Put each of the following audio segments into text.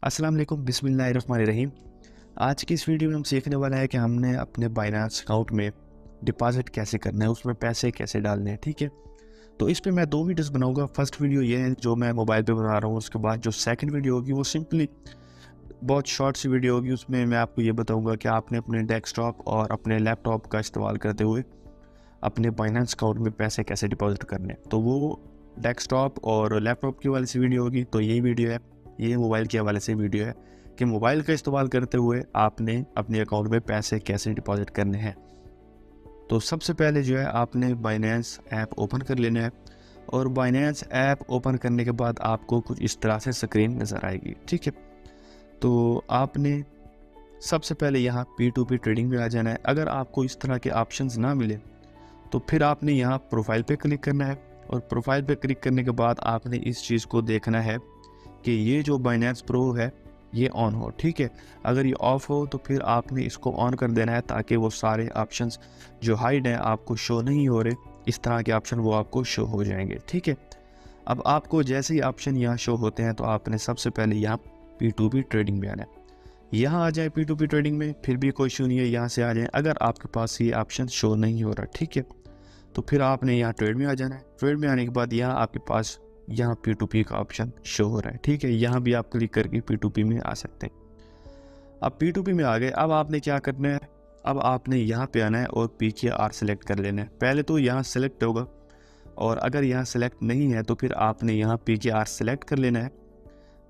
अस्सलाम वालेकुम बिस्मिल्लाहिर्रहमानिर्रहीम। आज की इस वीडियो में हम सीखने वाला है कि हमने अपने बाइनेंस अकाउंट में डिपॉजिट कैसे करना है, उसमें पैसे कैसे डालने हैं। ठीक है, तो इस पे मैं 2 वीडियोस बनाऊंगा। फर्स्ट वीडियो ये है जो मैं मोबाइल पे बना रहा हूँ, उसके बाद जो सेकंड वीडियो होगी वो सिंपली बहुत शॉर्ट सी वीडियो होगी। उसमें मैं आपको ये बताऊंगा कि आपने अपने डेस्कटॉप और अपने लैपटॉप का इस्तेमाल करते हुए अपने बाइनेंस अकाउंट में पैसे कैसे डिपॉजिट करने हैं। तो वो डेस्कटॉप और लैपटॉप की वाले से वीडियो होगी, तो यही वीडियो है। ये मोबाइल के हवाले से वीडियो है कि मोबाइल का इस्तेमाल करते हुए आपने अपने अकाउंट में पैसे कैसे डिपॉजिट करने हैं। तो सबसे पहले जो है आपने बाइनेंस ऐप ओपन कर लेना है और बाइनेंस ऐप ओपन करने के बाद आपको कुछ इस तरह से स्क्रीन नज़र आएगी। ठीक है, तो आपने सबसे पहले यहाँ P2P ट्रेडिंग में आ जाना है। अगर आपको इस तरह के ऑप्शंस ना मिले तो फिर आपने यहाँ प्रोफाइल पे क्लिक करना है और प्रोफाइल पे क्लिक करने के बाद आपने इस चीज़ को देखना है कि ये जो बाइनेंस प्रो है ये ऑन हो। ठीक है, अगर ये ऑफ हो तो फिर आपने इसको ऑन कर देना है ताकि वो सारे ऑप्शंस जो हाइड हैं आपको शो नहीं हो रहे, इस तरह के ऑप्शन वो आपको शो हो जाएंगे। ठीक है, अब आपको जैसे ही ऑप्शन यहाँ शो होते हैं तो आपने सबसे पहले यहाँ P2P ट्रेडिंग में आना है। यहाँ आ जाए P2P ट्रेडिंग में, फिर भी कोई इशू नहीं है, यहाँ से आ जाए। अगर आपके पास ये ऑप्शन शो नहीं हो रहा, ठीक है, तो फिर आपने यहाँ ट्रेड में आ जाना है। ट्रेड में आने के बाद यहाँ आपके पास यहाँ P2P का ऑप्शन शो हो रहा है। ठीक है, यहाँ भी आप क्लिक करके P2P में आ सकते हैं। अब P2P में आ गए, अब आपने क्या करना है, अब आपने यहाँ पे आना है और PKR सेलेक्ट कर लेना है। पहले तो यहाँ सेलेक्ट होगा और अगर यहाँ सेलेक्ट नहीं है तो फिर आपने यहाँ PKR सेलेक्ट कर लेना है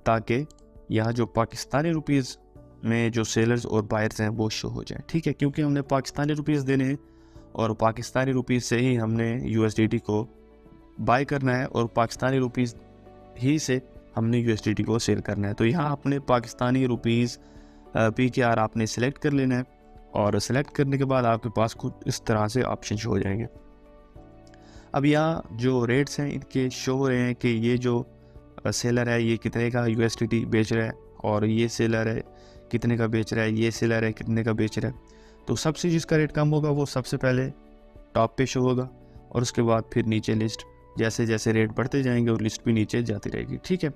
ताकि यहाँ जो पाकिस्तानी रुपीज़ में जो सेलर्स और बायर्स हैं वो शो हो जाए। ठीक है, क्योंकि हमने पाकिस्तानी रुपीज़ देने हैं और पाकिस्तानी रुपीज़ से ही हमने USDT को बाय करना है और पाकिस्तानी रुपीज़ ही से हमने USDT को सेल करना है। तो यहाँ अपने पाकिस्तानी रुपीज़ PKR आपने सेलेक्ट कर लेना है और सेलेक्ट करने के बाद आपके पास कुछ इस तरह से ऑप्शन शो हो जाएंगे। अब यहाँ जो रेट्स हैं इनके शो हो रहे हैं कि ये जो सेलर है ये कितने का USDT बेच रहा है और ये सेलर है कितने का बेच रहा है, ये सेलर है कितने का बेच रहा है। तो सबसे जिसका रेट कम होगा वो सबसे पहले टॉप पे शो होगा और उसके बाद फिर नीचे लिस्ट, जैसे जैसे रेट बढ़ते जाएंगे और लिस्ट भी नीचे जाती रहेगी। ठीक है,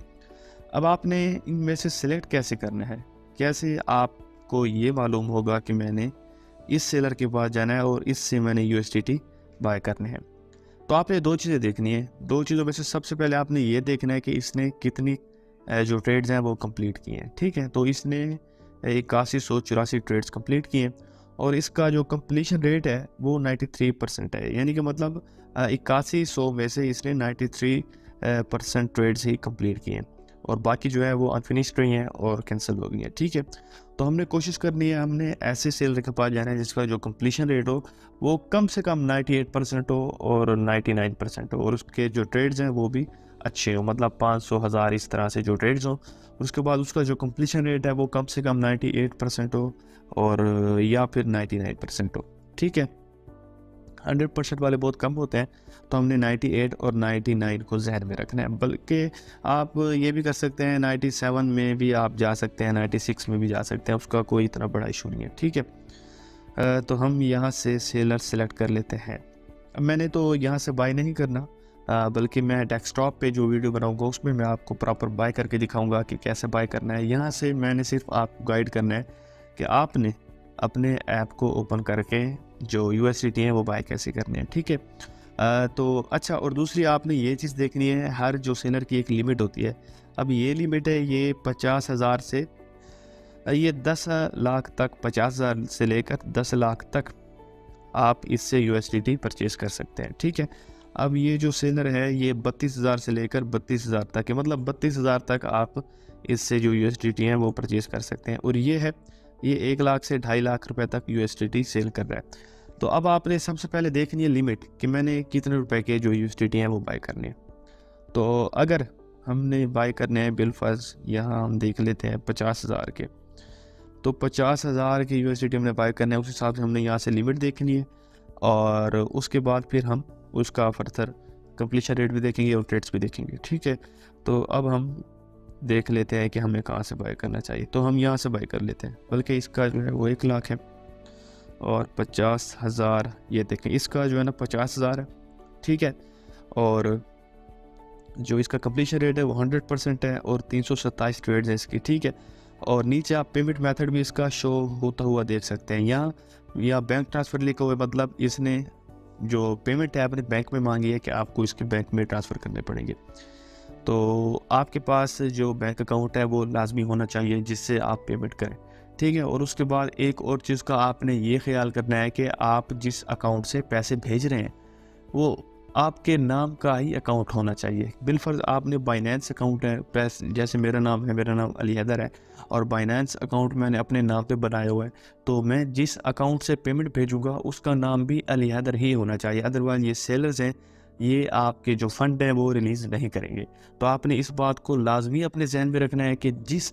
अब आपने इनमें से सिलेक्ट कैसे करना है, कैसे आपको ये मालूम होगा कि मैंने इस सेलर के पास जाना है और इससे मैंने USDT बाय करने हैं। तो आपने दो चीज़ें देखनी है। दो चीज़ों में से सबसे पहले आपने ये देखना है कि इसने कितनी जो ट्रेड्स हैं वो कंप्लीट किए हैं। ठीक है, तो इसने 8184 ट्रेड्स कंप्लीट किए हैं और इसका जो कंप्लीशन रेट है वो 93% है। यानी कि मतलब 8100 में से इसने 93% ट्रेड्स ही कंप्लीट किए हैं और बाकी जो है वो अनफिनिश्ड रही हैं और कैंसिल हो गई हैं। ठीक है, तो हमने कोशिश करनी है, हमने ऐसे सेलर के पास जाना है जिसका जो कंप्लीशन रेट हो वो कम से कम 98% हो और 99% हो और उसके जो ट्रेड्स हैं वो भी अच्छे हो, मतलब 500 1000 इस तरह से जो ट्रेड्स हो। उसके बाद उसका जो कंप्लीशन रेट है वो कम से कम 98% हो और या फिर 99% हो। ठीक है, 100% वाले बहुत कम होते हैं, तो हमने 98 और 99 को जहन में रखना है। बल्कि आप ये भी कर सकते हैं 97 में भी आप जा सकते हैं, 96 में भी जा सकते हैं, उसका कोई इतना बड़ा इशू नहीं है। ठीक है, तो हम यहाँ से सेलर सेलेक्ट कर लेते हैं। अब मैंने तो यहाँ से बाय नहीं करना, बल्कि मैं डेस्कटॉप पे जो वीडियो बनाऊंगा उसमें मैं आपको प्रॉपर बाय करके दिखाऊंगा कि कैसे बाय करना है। यहाँ से मैंने सिर्फ आपको गाइड करना है कि आपने अपने ऐप को ओपन करके जो USDT है वो बाय कैसे करने हैं। ठीक है, तो अच्छा, और दूसरी आपने ये चीज़ देखनी है, हर जो सेलर की एक लिमिट होती है। अब ये लिमिट है ये 50,000 से ये 10 लाख तक, 50,000 से लेकर 10 लाख तक आप इससे USDT परचेज़ कर सकते हैं। ठीक है, अब ये जो सेलर है ये 32,000 से लेकर 32,000 तक है, मतलब 32,000 तक आप इससे जो USDT हैं वो परचेज़ कर सकते हैं और ये 1 लाख से 2.5 लाख रुपए तक USDT सेल कर रहा है। तो अब आपने सबसे पहले देखनी है लिमिट कि मैंने कितने रुपए के जो USDT हैं वो बाय करने हैं। तो अगर हमने बाय करने हैं बिलफर्ज, यहाँ हम देख लेते हैं 50,000 के, तो 50,000 के USDT हमने बाय करना है, उस हिसाब से हमने यहाँ से लिमिट देखनी है और उसके बाद फिर हम उसका फर्दर कंप्लीशन रेट भी देखेंगे और ट्रेड्स भी देखेंगे। ठीक है, तो अब हम देख लेते हैं कि हमें कहाँ से बाय करना चाहिए। तो हम यहाँ से बाय कर लेते हैं, बल्कि इसका जो है वो 1 लाख है और 50,000, ये देखें इसका जो है ना 50,000 है। ठीक है, और जो इसका कंप्लीशन रेट है वो 100% है और 327 ट्रेड्स हैं इसकी, ठीक है। और नीचे आप पेमेंट मेथड भी इसका शो होता हुआ देख सकते हैं। यहाँ या बैंक ट्रांसफ़र लिखा हुआ है, मतलब इसने जो पेमेंट है अपने बैंक में मांगी है कि आपको इसके बैंक में ट्रांसफ़र करने पड़ेंगे। तो आपके पास जो बैंक अकाउंट है वो लाजमी होना चाहिए जिससे आप पेमेंट करें, ठीक है। और उसके बाद एक और चीज़ का आपने ये ख्याल करना है कि आप जिस अकाउंट से पैसे भेज रहे हैं वो आपके नाम का ही अकाउंट होना चाहिए। बिलफर्ज आपने बाइनेंस अकाउंट है, पैसे जैसे मेरा नाम है, मेरा नाम अली हैदर है और बाइनेंस अकाउंट मैंने अपने नाम पे बनाया हुआ है, तो मैं जिस अकाउंट से पेमेंट भेजूंगा उसका नाम भी अली हैदर ही होना चाहिए। अदरवाइज ये सेलर्स हैं, ये आपके जो फंड हैं वो रिलीज़ नहीं करेंगे। तो आपने इस बात को लाजमी अपने जहन में रखना है कि जिस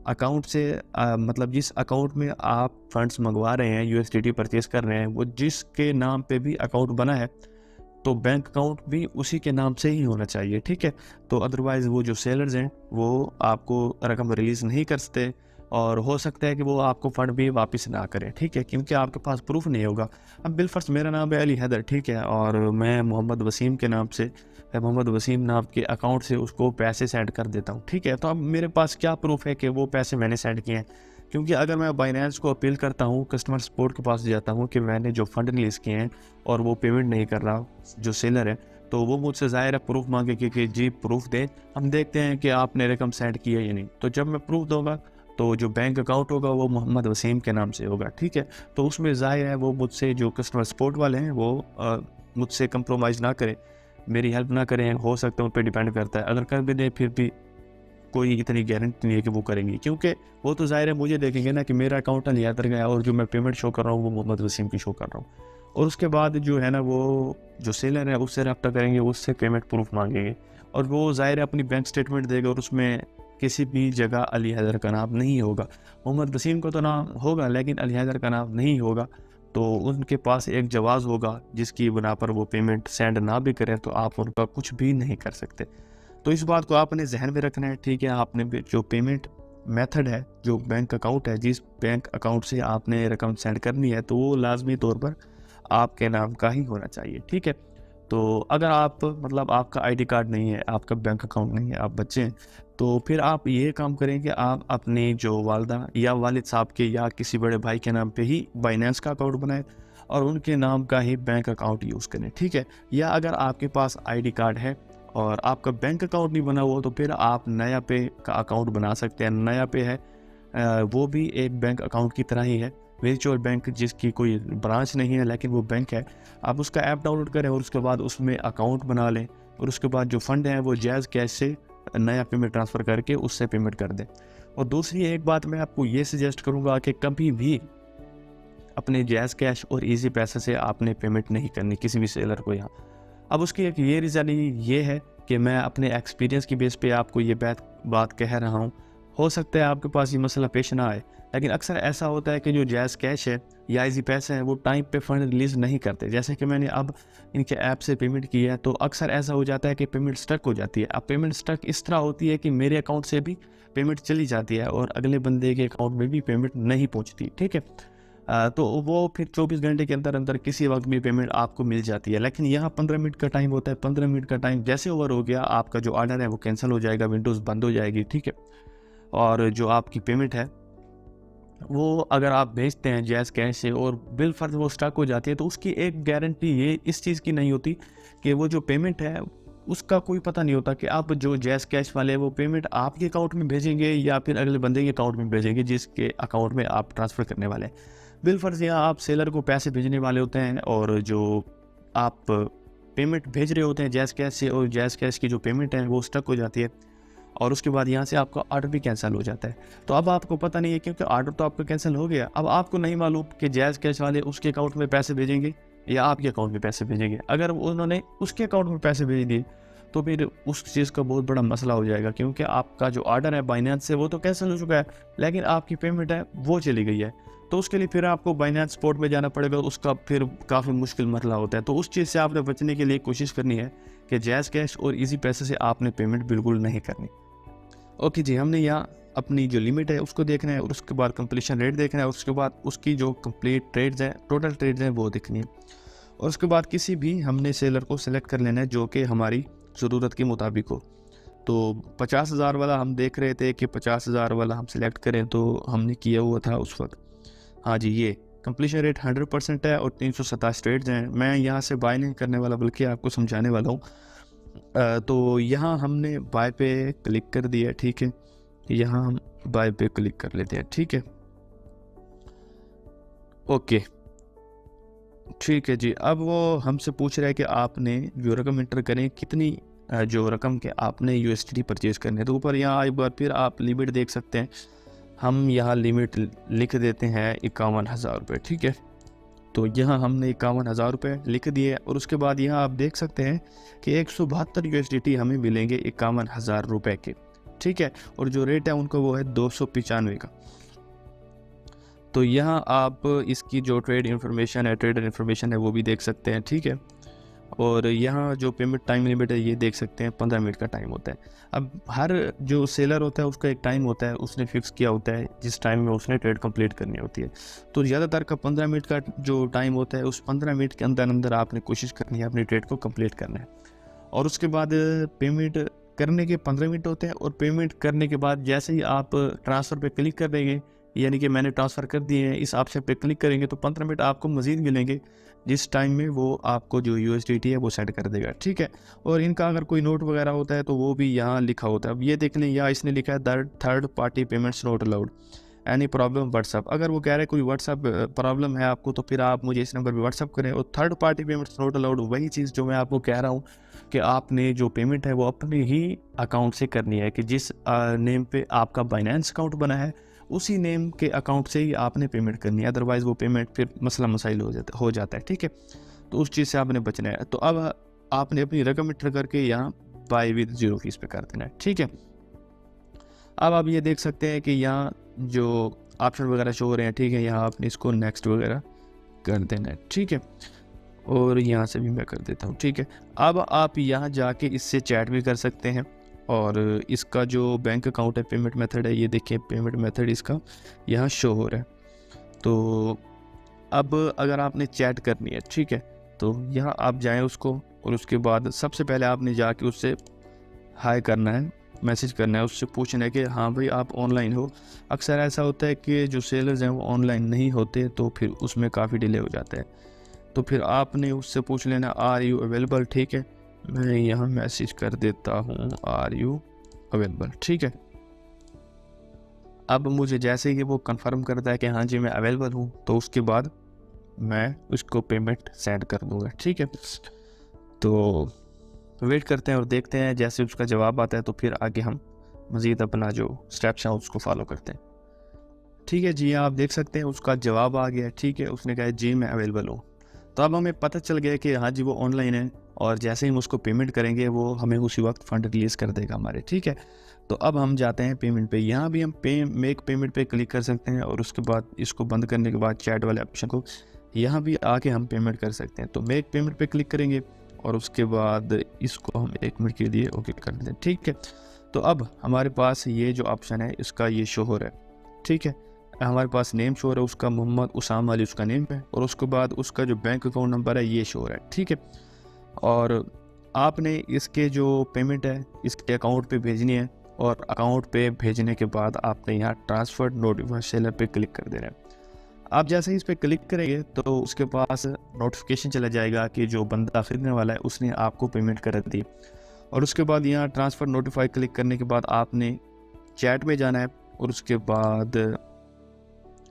अकाउंट से मतलब जिस अकाउंट में आप फंड्स मंगवा रहे हैं, यूएसडीटी परचेज़ कर रहे हैं, वो जिसके नाम पे भी अकाउंट बना है तो बैंक अकाउंट भी उसी के नाम से ही होना चाहिए, ठीक है। तो अदरवाइज़ वो जो सेलर्स हैं वो आपको रकम रिलीज़ नहीं कर सकते और हो सकता है कि वो आपको फ़ंड भी वापस ना करें, ठीक है, क्योंकि आपके पास प्रूफ नहीं होगा। अब बिलफर्ज मेरा नाम है अली हैदर, ठीक है, और मैं मोहम्मद वसीम के नाम से, मोहम्मद वसीम नाम के अकाउंट से उसको पैसे सेंड कर देता हूँ, ठीक है। तो अब मेरे पास क्या प्रूफ है कि वो पैसे मैंने सेंड किए हैं? क्योंकि अगर मैं बाइनेंस को अपील करता हूँ, कस्टमर सपोर्ट के पास जाता हूँ कि मैंने जो फ़ंड रिलीज़ किए हैं और वो पेमेंट नहीं कर रहा जो सेलर है, तो वो मुझसे ज़ाहिर है प्रूफ मांगेगी कि जी प्रूफ दें, हम देखते हैं कि आपने रकम सेंड की है या नहीं। तो जब मैं प्रूफ दूंगा तो जो बैंक अकाउंट होगा वो मोहम्मद वसीम के नाम से होगा, ठीक है। तो उसमें ज़ाहिर है वो मुझसे, जो कस्टमर सपोर्ट वाले हैं वो मुझसे कंप्रोमाइज़ ना करें, मेरी हेल्प ना करें। हो सकता है उन पर डिपेंड करता है, अगर कर भी दें फिर भी कोई इतनी गारंटी नहीं है कि वो करेंगी, क्योंकि वो तो ज़ाहिर है मुझे देखेंगे ना कि मेरा अकाउंट लिया कर गया और जो मैं पेमेंट शो कर रहा हूँ वो मोहम्मद वसीम की शो कर रहा हूँ। और उसके बाद जो है ना वो जो सेलर है उससे रब्ता करेंगे, उससे पेमेंट प्रूफ मांगेंगे और वो ज़ाहिर है अपनी बैंक स्टेटमेंट देगा और उसमें किसी भी जगह अली हैदर का नाम नहीं होगा। मोहम्मद वसीम का तो नाम होगा लेकिन अली हैदर का नाम नहीं होगा। तो उनके पास एक जवाज़ होगा जिसकी बना पर वो पेमेंट सेंड ना भी करें तो आप उनका कुछ भी नहीं कर सकते। तो इस बात को आपने जहन में रखना है, ठीक है। आपने जो पेमेंट मेथड है, जो बैंक अकाउंट है, जिस बैंक अकाउंट से आपने रकम सेंड करनी है, तो वो लाजमी तौर पर आपके नाम का ही होना चाहिए, ठीक है। तो अगर आप मतलब आपका आईडी कार्ड नहीं है, आपका बैंक अकाउंट नहीं है, आप बच्चे हैं, तो फिर आप ये काम करें कि आप अपनी जो वालदा या वालिद साहब के या किसी बड़े भाई के नाम पे ही बाइनेंस का अकाउंट बनाएं और उनके नाम का ही बैंक अकाउंट यूज़ करें, ठीक है। या अगर आपके पास आईडी कार्ड है और आपका बैंक अकाउंट नहीं बना हुआ तो फिर आप नया पे का अकाउंट बना सकते हैं। नया पे है वो भी एक बैंक अकाउंट की तरह ही है, वर्चुअल बैंक जिसकी कोई ब्रांच नहीं है लेकिन वो बैंक है। आप उसका ऐप डाउनलोड करें और उसके बाद उसमें अकाउंट बना लें और उसके बाद जो फ़ंड है वो जायज़ कैश से नया पे में ट्रांसफ़र करके उससे पेमेंट कर दें। और दूसरी एक बात मैं आपको ये सजेस्ट करूँगा कि कभी भी अपने जायज़ कैश और ईजी पैसे से आपने पेमेंट नहीं करनी किसी भी सेलर को यहाँ। अब उसकी एक ये रीज़न ये है कि मैं अपने एक्सपीरियंस की बेस पे आपको ये बात कह रहा हूँ। हो सकता है आपके पास ये मसला पेश ना आए, लेकिन अक्सर ऐसा होता है कि जो जायज़ कैश है या इजी पैसे हैं वो टाइम पे फ़ंड रिलीज़ नहीं करते। जैसे कि मैंने अब इनके ऐप से पेमेंट की है तो अक्सर ऐसा हो जाता है कि पेमेंट स्टक हो जाती है। अब पेमेंट स्टक इस तरह होती है कि मेरे अकाउंट से भी पेमेंट चली जाती है और अगले बंदे के अकाउंट में भी पेमेंट नहीं पहुँचती, ठीक है। तो वो फिर 24 घंटे के अंदर अंदर किसी वक्त भी पेमेंट आपको मिल जाती है। लेकिन यहाँ 15 मिनट का टाइम होता है। 15 मिनट का टाइम जैसे ओवर हो गया आपका जो ऑर्डर है वो कैंसिल हो जाएगा, विंडोज़ बंद हो जाएगी, ठीक है। और जो आपकी पेमेंट है वो अगर आप भेजते हैं जायज़ कैश से और बिल फर्ज वो स्टक हो जाती है तो उसकी एक गारंटी ये इस चीज़ की नहीं होती कि वो जो पेमेंट है उसका कोई पता नहीं होता कि आप जो जायज़ कैश वाले वो पेमेंट आपके अकाउंट में भेजेंगे या फिर अगले बंदे के अकाउंट में भेजेंगे जिसके अकाउंट में आप ट्रांसफ़र करने वाले हैं। बिल फर्ज यहाँ आप सेलर को पैसे भेजने वाले होते हैं और जो आप पेमेंट भेज रहे होते हैं जायज़ कैश से और जायज़ कैश की जो पेमेंट है वो स्टक हो जाती है और उसके बाद यहाँ से आपका ऑर्डर भी कैंसिल हो जाता है। तो अब आपको पता नहीं है क्योंकि ऑर्डर तो आपका कैंसिल हो गया। अब आपको नहीं मालूम कि जायज़ कैश वाले उसके अकाउंट में पैसे भेजेंगे या आपके अकाउंट में पैसे भेजेंगे। अगर उन्होंने उसके अकाउंट में पैसे भेज दिए तो फिर उस चीज़ का बहुत बड़ा मसला हो जाएगा क्योंकि आपका जो ऑर्डर है बाइनेंस से वो तो कैंसिल हो चुका है लेकिन आपकी पेमेंट है वो चली गई है। तो उसके लिए फिर आपको बाइनेंस स्पॉट में जाना पड़ेगा, उसका फिर काफ़ी मुश्किल मसला होता है। तो उस चीज़ से आपने बचने के लिए कोशिश करनी है कि जायज़ कैश और ईजी पैसे से आपने पेमेंट बिल्कुल नहीं करनी। ओके जी, हमने यहाँ अपनी जो लिमिट है उसको देखना है और उसके बाद कंप्लीशन रेट देखना है और उसके बाद उसकी जो कंप्लीट ट्रेड्स हैं, टोटल ट्रेड्स हैं वो देखनी है। और उसके बाद किसी भी हमने सेलर को सिलेक्ट कर लेना है जो कि हमारी ज़रूरत के मुताबिक हो। तो 50,000 वाला हम देख रहे थे कि 50,000 वाला हम सिलेक्ट करें, तो हमने किया हुआ था उस वक्त। हाँ जी, ये कंप्लीशन रेट 100% है और 327 ट्रेड्स हैं। मैं यहाँ से बाय नहीं करने वाला बल्कि आपको समझाने वाला हूँ। तो यहाँ हमने बाय पे क्लिक कर दिया, ठीक है। यहाँ हम बाय पे क्लिक कर लेते हैं, ठीक है। ओके, ठीक है जी। अब वो हमसे पूछ रहा है कि आपने जो रकम इंटर करें कितनी, जो रकम के आपने यूएसडी परचेज़ करने हैं। तो ऊपर यहाँ एक बार फिर आप लिमिट देख सकते हैं। हम यहाँ लिमिट लिख देते हैं 51,000 रुपये, ठीक है। तो यहाँ हमने 51,000 रुपये लिख दिए और उसके बाद यहाँ आप देख सकते हैं कि 172 यूएसडीटी हमें मिलेंगे 51,000 रुपये के, ठीक है। और जो रेट है उनको वो है 295 का। तो यहाँ आप इसकी जो ट्रेडर इन्फॉर्मेशन है वो भी देख सकते हैं, ठीक है। और यहाँ जो पेमेंट टाइम लिमिट है ये देख सकते हैं, 15 मिनट का टाइम होता है। अब हर जो सेलर होता है उसका एक टाइम होता है, उसने फिक्स किया होता है जिस टाइम में उसने ट्रेड कंप्लीट करनी होती है। तो ज़्यादातर का 15 मिनट का जो टाइम होता है, उस 15 मिनट के अंदर अंदर आपने कोशिश करनी है अपनी ट्रेड को कंप्लीट करना है। और उसके बाद पेमेंट करने के 15 मिनट होते हैं और पेमेंट करने के बाद जैसे ही आप ट्रांसफ़र पे क्लिक कर देंगे, यानी कि मैंने ट्रांसफ़र कर दिए हैं, इस ऑप्शन पे क्लिक करेंगे तो 15 मिनट आपको मज़ीद मिलेंगे, जिस टाइम में वो आपको जो यूएसडीटी है वो सेंड कर देगा, ठीक है। और इनका अगर कोई नोट वगैरह होता है तो वो भी यहाँ लिखा होता है। अब ये देख लें, यहाँ इसने लिखा है third party payments not allowed, any problem WhatsApp. अगर वो कह रहे हैं कोई व्हाट्सअप प्रॉब्लम है आपको तो फिर आप मुझे इस नंबर पे व्हाट्सअप करें। और third party payments not allowed वही चीज़ जो मैं आपको कह रहा हूँ कि आपने जो पेमेंट है वो अपने ही अकाउंट से करनी है, कि जिस नेम पे आपका बाइनेंस अकाउंट बना है उसी नेम के अकाउंट से ही आपने पेमेंट करनी है। अदरवाइज़ वो पेमेंट फिर मसला मसाइल हो जाता है, ठीक है। तो उस चीज़ से आपने बचना है। तो अब आपने अपनी रकम इंटर करके यहाँ बाय विद जीरो फीस पे कर देना है, ठीक है। अब आप ये देख सकते हैं कि यहाँ जो ऑप्शन वगैरह शो हो रहे हैं, ठीक है, यहाँ आपने इसको नेक्स्ट वगैरह कर देना है, ठीक है। और यहाँ से भी मैं कर देता हूँ, ठीक है। अब आप यहाँ जाके इससे चैट भी कर सकते हैं। और इसका जो बैंक अकाउंट है, पेमेंट मेथड है, ये देखिए पेमेंट मेथड इसका यहाँ शो हो रहा है। तो अब अगर आपने चैट करनी है, ठीक है, तो यहाँ आप जाएं उसको और उसके बाद सबसे पहले आपने जाके उससे हाय करना है, मैसेज करना है, उससे पूछना है कि हाँ भाई आप ऑनलाइन हो। अक्सर ऐसा होता है कि जो सेलर्स हैं वो ऑनलाइन नहीं होते, तो फिर उसमें काफ़ी डिले हो जाता है। तो फिर आपने उससे पूछ लेना आर यू अवेलेबल, ठीक है। मैं यहाँ मैसेज कर देता हूँ आर यू अवेलेबल, ठीक है। अब मुझे जैसे ही वो कंफर्म करता है कि हाँ जी मैं अवेलेबल हूँ, तो उसके बाद मैं उसको पेमेंट सेंड कर दूँगा, ठीक है। तो वेट करते हैं और देखते हैं, जैसे उसका जवाब आता है तो फिर आगे हम मज़ीद अपना जो स्टेप्स हैं उसको फॉलो करते हैं, ठीक है जी। आप देख सकते हैं उसका जवाब आ गया, ठीक है। उसने कहा जी मैं अवेलेबल हूँ। तो अब हमें पता चल गया कि हाँ जी वो ऑनलाइन है, और जैसे ही हम उसको पेमेंट करेंगे वो हमें उसी वक्त फ़ंड रिलीज़ कर देगा हमारे, ठीक है। तो अब हम जाते हैं पेमेंट पे। यहाँ भी हम मेक पेमेंट पे क्लिक कर सकते हैं और उसके बाद इसको बंद करने के बाद चैट वाले ऑप्शन को यहाँ भी आके हम पेमेंट कर सकते हैं। तो मेक पेमेंट पे क्लिक करेंगे और उसके बाद इसको हम 1 मिनट के लिए ओके कर दें, ठीक है। तो अब हमारे पास ये जो ऑप्शन है इसका ये शो हो रहा है, ठीक है। हमारे पास नेम शो हो रहा है उसका, मोहम्मद उसाम अली उसका नेम है, और उसके बाद उसका जो बैंक अकाउंट नंबर है ये शो हो रहा है, ठीक है। और आपने इसके जो पेमेंट है इसके अकाउंट पे भेजनी है, और अकाउंट पे भेजने के बाद आपने यहाँ ट्रांसफर नोटिफाई सेलर पे क्लिक कर देना है। आप जैसे ही इस पर क्लिक करेंगे तो उसके पास नोटिफिकेशन चला जाएगा कि जो बंदा ख़रीदने वाला है उसने आपको पेमेंट कर दी। और उसके बाद यहाँ ट्रांसफ़र नोटिफाई क्लिक करने के बाद आपने चैट में जाना है, और उसके बाद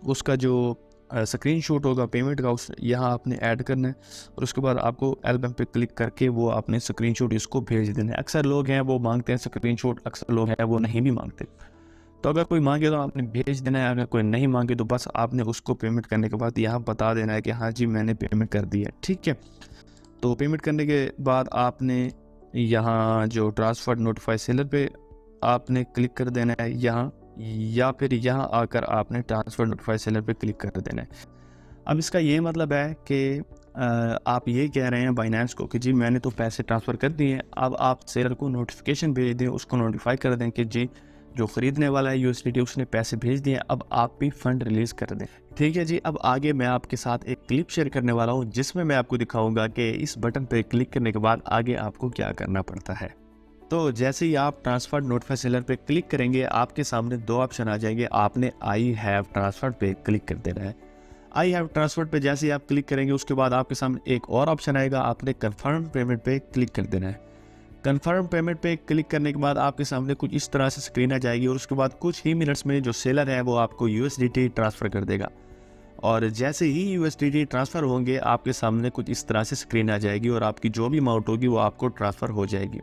उसका जो स्क्रीनशॉट होगा पेमेंट का उस यहाँ आपने ऐड करना है, और उसके बाद आपको एल्बम पे क्लिक करके वो आपने स्क्रीनशॉट इसको भेज देना है। अक्सर लोग हैं वो मांगते हैं स्क्रीनशॉट, अक्सर लोग हैं वो नहीं भी मांगते। तो अगर कोई मांगे तो आपने भेज देना है, अगर कोई नहीं मांगे तो बस आपने उसको पेमेंट करने के बाद यहाँ बता देना है कि हाँ जी मैंने पेमेंट कर दी है, ठीक है। तो पेमेंट करने के बाद आपने यहाँ जो ट्रांसफ़र नोटिफाई सेलर पे आपने क्लिक कर देना है यहाँ, या फिर यहाँ आकर आपने ट्रांसफ़र नोटिफाई सेलर पे क्लिक कर देना है। अब इसका ये मतलब है कि आप ये कह रहे हैं बाइनेंस को कि जी मैंने तो पैसे ट्रांसफ़र कर दिए हैं, अब आप सेलर को नोटिफिकेशन भेज दें, उसको नोटिफाई कर दें कि जी जो ख़रीदने वाला है यूएसडीटी उसने पैसे भेज दिए, अब आप भी फ़ंड रिलीज़ कर दें। ठीक है जी, अब आगे मैं आपके साथ एक क्लिप शेयर करने वाला हूँ जिसमें मैं आपको दिखाऊंगा कि इस बटन पर क्लिक करने के बाद आगे आपको क्या करना पड़ता है। तो जैसे ही आप ट्रांसफर नोटिफाई सेलर पे क्लिक करेंगे आपके सामने दो ऑप्शन आ जाएंगे। आपने आई हैव ट्रांसफर पे क्लिक कर देना है। आई हैव ट्रांसफर पे जैसे ही आप क्लिक करेंगे उसके बाद आपके सामने एक और ऑप्शन आएगा, आपने कन्फर्म पेमेंट पे क्लिक कर देना है। कन्फर्म पेमेंट पे क्लिक करने के बाद आपके सामने कुछ इस तरह से स्क्रीन आ जाएगी और उसके बाद कुछ ही मिनट्स में जो सेलर है वो आपको यूएसडीटी ट्रांसफ़र कर देगा। और जैसे ही यूएसडीटी ट्रांसफ़र होंगे आपके सामने कुछ इस तरह से स्क्रीन आ जाएगी और आपकी जो भी अमाउंट होगी वो आपको ट्रांसफ़र हो जाएगी।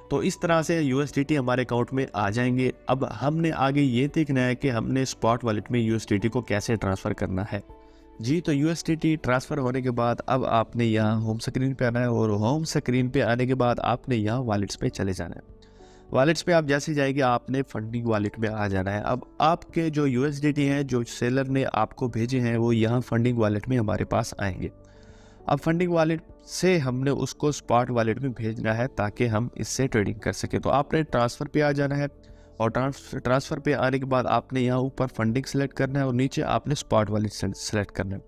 तो इस तरह से यूएसडीटी हमारे अकाउंट में आ जाएंगे। अब हमने आगे ये देखना है कि हमने स्पॉट वॉलेट में यूएसडीटी को कैसे ट्रांसफ़र करना है। जी, तो यूएसडीटी ट्रांसफ़र होने के बाद अब आपने यहाँ होम स्क्रीन पे आना है और होम स्क्रीन पे आने के बाद आपने यहाँ वॉलेट्स पे चले जाना है। वॉलेट्स पे आप जैसे जाएंगे आपने फंडिंग वॉलेट में आ जाना है। अब आपके जो यूएसडीटी हैं जो सेलर ने आपको भेजे हैं वो यहाँ फंडिंग वॉलेट में हमारे पास आएंगे। अब फंडिंग वॉलेट से हमने उसको स्पॉट वॉलेट में भेजना है ताकि हम इससे ट्रेडिंग कर सकें। तो आपने ट्रांसफ़र पे आ जाना है और ट्रांसफ़र पे आने के बाद आपने यहाँ ऊपर फंडिंग सेलेक्ट करना है और नीचे आपने स्पॉट वॉलेट सेलेक्ट करना है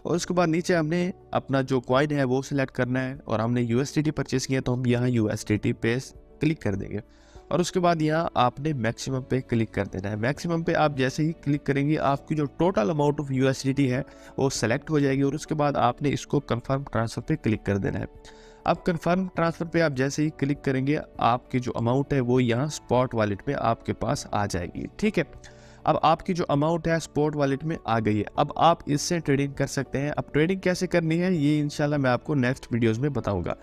और उसके बाद नीचे हमने अपना जो कॉइन है वो सिलेक्ट करना है और हमने यूएसडीटी परचेस किया तो हम यहाँ यूएसडीटी पे क्लिक कर देंगे और उसके बाद यहाँ आपने मैक्सिमम पे क्लिक कर देना है। मैक्सिमम पे आप जैसे ही क्लिक करेंगे आपकी जो टोटल अमाउंट ऑफ यूएसडीटी है वो सेलेक्ट हो जाएगी और उसके बाद आपने इसको कंफर्म ट्रांसफ़र पे क्लिक कर देना है। अब कंफर्म ट्रांसफ़र पे आप जैसे ही क्लिक करेंगे आपकी जो अमाउंट है वो यहाँ स्पॉट वॉलेट में आपके पास आ जाएगी। ठीक है, अब आपकी जो अमाउंट है स्पॉट वॉलेट में आ गई है। अब आप इससे ट्रेडिंग कर सकते हैं। अब ट्रेडिंग कैसे करनी है ये इंशाल्लाह मैं आपको नेक्स्ट वीडियोज़ में बताऊँगा।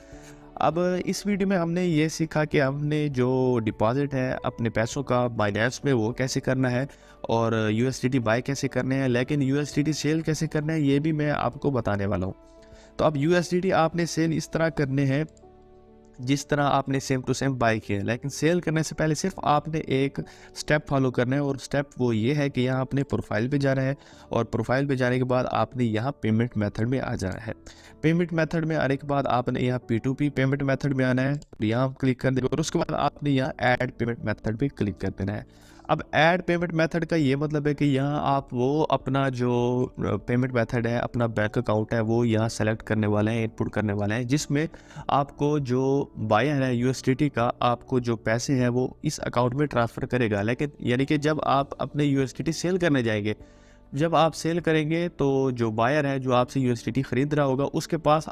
अब इस वीडियो में हमने ये सीखा कि हमने जो डिपॉजिट है अपने पैसों का बाइनेंस में वो कैसे करना है और यूएसडीटी बाय कैसे करने हैं, लेकिन यूएसडीटी सेल कैसे करना है ये भी मैं आपको बताने वाला हूँ। तो अब यूएसडीटी आपने सेल इस तरह करने हैं जिस तरह आपने सेम टू सेम बाय किया है, लेकिन सेल करने से पहले सिर्फ आपने एक स्टेप फॉलो करना है और स्टेप वो ये है कि यहाँ आपने प्रोफाइल पे जाना है और प्रोफाइल पे जाने के बाद आपने यहाँ पेमेंट मेथड में आ जाना है। पेमेंट मेथड में आने के बाद आपने यहाँ P2P पेमेंट मेथड में आना है, यहाँ क्लिक कर देना और उसके बाद आपने यहाँ ऐड पेमेंट मेथड पे क्लिक कर देना है। अब ऐड पेमेंट मेथड का ये मतलब है कि यहाँ आप वो अपना जो पेमेंट मेथड है अपना बैंक अकाउंट है वो यहाँ सेलेक्ट करने वाले हैं, इनपुट करने वाले हैं, जिसमें आपको जो बायर है यूएसडीटी का आपको जो पैसे हैं वो इस अकाउंट में ट्रांसफ़र करेगा। लेकिन यानी कि जब आप अपने यूएसडीटी सेल करने जाएंगे, जब आप सेल करेंगे तो जो बायर है जो आपसे यूएसडीटी ख़रीद रहा होगा उसके पास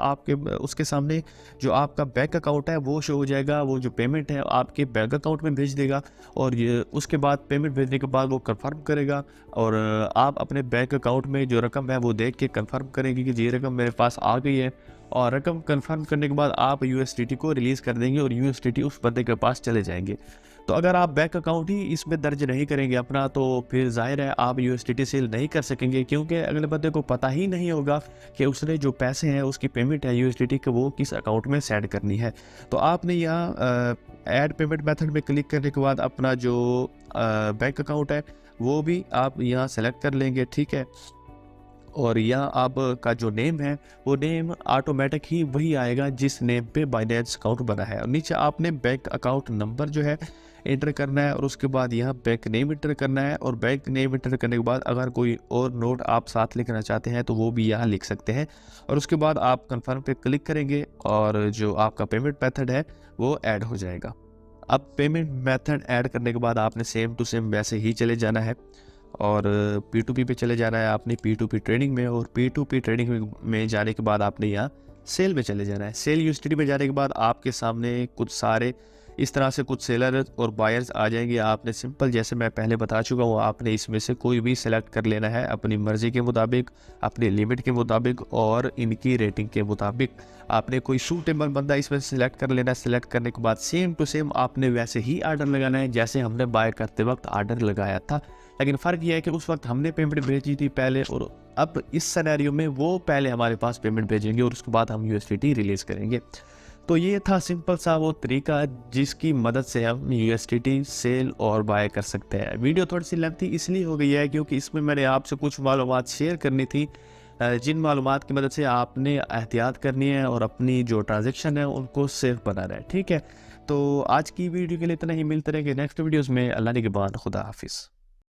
उसके सामने जो आपका बैंक अकाउंट है वो शो हो जाएगा। वो जो पेमेंट है आपके बैंक अकाउंट में भेज देगा और ये उसके बाद पेमेंट भेजने के बाद वो कंफर्म करेगा और आप अपने बैंक अकाउंट में जो रकम है वो देख के कंफर्म करेंगे कि ये रकम मेरे पास आ गई है और रकम कंफर्म करने के बाद आप यूएसडीटी को रिलीज़ कर देंगे और यूएसडीटी उस बंदे के पास चले जाएंगे। तो अगर आप बैंक अकाउंट ही इसमें दर्ज नहीं करेंगे अपना तो फिर जाहिर है आप यूएसडीटी सेल नहीं कर सकेंगे, क्योंकि अगले बंदे को पता ही नहीं होगा कि उसने जो पैसे हैं उसकी पेमेंट है यूएसडीटी के वो किस अकाउंट में सेंड करनी है। तो आपने यहाँ ऐड पेमेंट मेथड में क्लिक करने के बाद अपना जो बैंक अकाउंट है वो भी आप यहाँ सेलेक्ट कर लेंगे। ठीक है, और यहाँ आपका जो नेम है वो नेम ऑटोमेटिक ही वही आएगा जिस नेम पे बाइनेंस अकाउंट बना है और नीचे आपने बैंक अकाउंट नंबर जो है एंटर करना है और उसके बाद यहाँ बैंक नेम एंटर करना है और बैंक नेम एंटर करने के बाद अगर कोई और नोट आप साथ लिखना चाहते हैं तो वो भी यहाँ लिख सकते हैं और उसके बाद आप कंफर्म पे क्लिक करेंगे और जो आपका पेमेंट मेथड है वो ऐड हो जाएगा। अब पेमेंट मेथड ऐड करने के बाद आपने सेम टू सेम वैसे ही चले जाना है और P2P पे चले जाना है आपने P2P ट्रेडिंग में और P2P ट्रेडिंग में जाने के बाद आपने यहाँ सेल में चले जाना है। सेल यूएसडीटी में जाने के बाद आपके सामने कुछ सारे इस तरह से कुछ सेलर और बायर्स आ जाएंगे। आपने सिंपल जैसे मैं पहले बता चुका हूँ आपने इसमें से कोई भी सिलेक्ट कर लेना है अपनी मर्ज़ी के मुताबिक, अपनी लिमिट के मुताबिक और इनकी रेटिंग के मुताबिक। आपने कोई सूटेबल बंदा इसमें सिलेक्ट कर लेना है। सिलेक्ट करने के बाद सेम टू सेम आपने वैसे ही आर्डर लगाना है जैसे हमने बाय करते वक्त आर्डर लगाया था, लेकिन फ़र्क यह है कि उस वक्त हमने पेमेंट भेजी थी पहले और अब इस सिनेरियो में वो पहले हमारे पास पेमेंट भेजेंगे और उसके बाद हम यूएसडीटी रिलीज़ करेंगे। तो ये था सिंपल सा वो तरीका जिसकी मदद से हम यूएसडीटी सेल और बाय कर सकते हैं। वीडियो थोड़ी सी लेंथी इसलिए हो गई है क्योंकि इसमें मैंने आपसे कुछ मालूमात शेयर करनी थी जिन मालूमात की मदद से आपने एहतियात करनी है और अपनी जो ट्रांजैक्शन है उनको सेफ बनाना है। ठीक है, तो आज की वीडियो के लिए इतना ही, मिलते रहेंगे नेक्स्ट वीडियोस में। अल्लाह ने के बाद, खुदा हाफिज़।